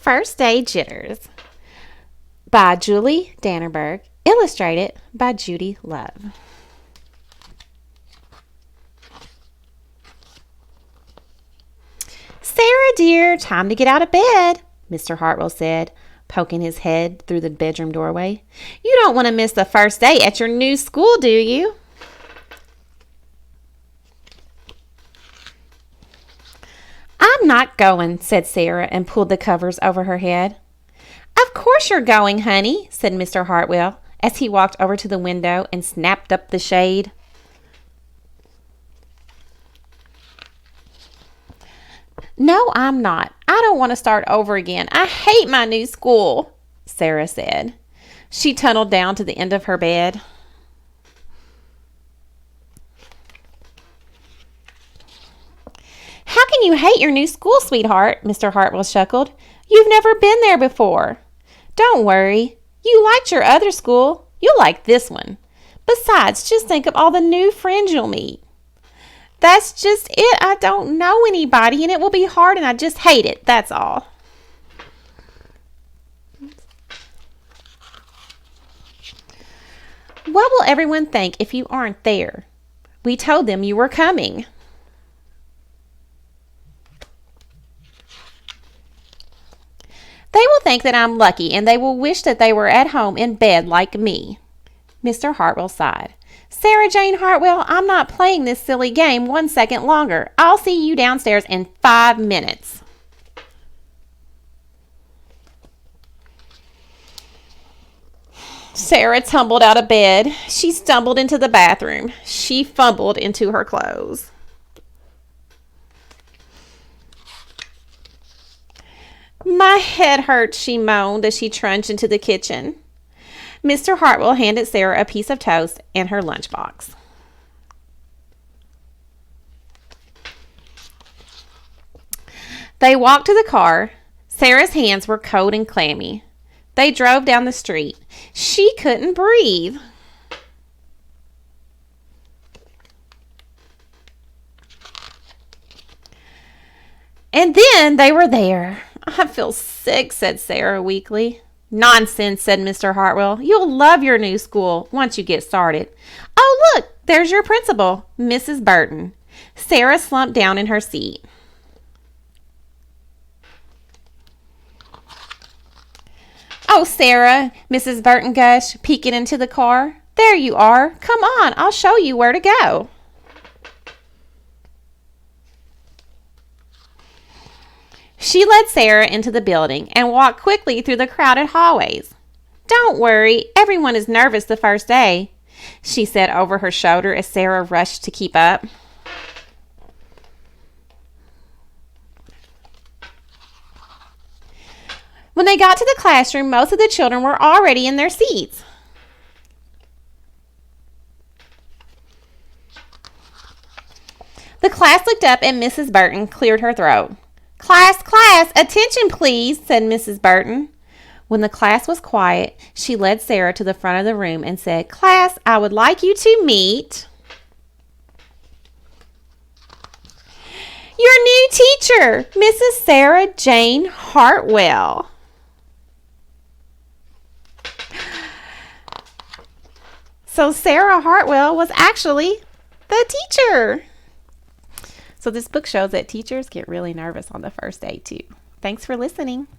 First Day Jitters by Julie Dannerberg, illustrated by Judy Love. Sarah, dear, time to get out of bed, Mr. Hartwell said, poking his head through the bedroom doorway. You don't want to miss the first day at your new school, do you? I'm not going, said Sarah and pulled the covers over her head. Of course you're going, honey, said Mr. Hartwell as he walked over to the window and snapped up the shade. No, I'm not. I don't want to start over again. I hate my new school, Sarah said. She tunneled down to the end of her bed. How can you hate your new school, sweetheart? Mr. Hartwell chuckled. You've never been there before. Don't worry. You liked your other school. You'll like this one. Besides, just think of all the new friends you'll meet. That's just it. I don't know anybody, and it will be hard, and I just hate it. That's all. What will everyone think if you aren't there? We told them you were coming. They will think that I'm lucky, and they will wish that they were at home in bed like me. Mr. Hartwell sighed. Sarah Jane Hartwell, I'm not playing this silly game 1 second longer. I'll see you downstairs in 5 minutes. Sarah tumbled out of bed. She stumbled into the bathroom. She fumbled into her clothes. My head hurts, she moaned as she trudged into the kitchen. Mr. Hartwell handed Sarah a piece of toast and her lunchbox. They walked to the car. Sarah's hands were cold and clammy. They drove down the street. She couldn't breathe. And then they were there. I feel sick, said Sarah weakly. Nonsense, said Mr. Hartwell. You'll love your new school once you get started. Oh, look, there's your principal, Mrs. Burton. Sarah slumped down in her seat. Oh, Sarah, Mrs. Burton gushed, peeking into the car. There you are. Come on, I'll show you where to go. She led Sarah into the building and walked quickly through the crowded hallways. Don't worry, everyone is nervous the first day, she said over her shoulder as Sarah rushed to keep up. When they got to the classroom, most of the children were already in their seats. The class looked up and Mrs. Burton cleared her throat. Class, attention please, said Mrs. Burton. When the class was quiet, she led Sarah to the front of the room and said, Class, I would like you to meet your new teacher, Mrs. Sarah Jane Hartwell. So Sarah Hartwell was actually the teacher. So this book shows that teachers get really nervous on the first day too. Thanks for listening.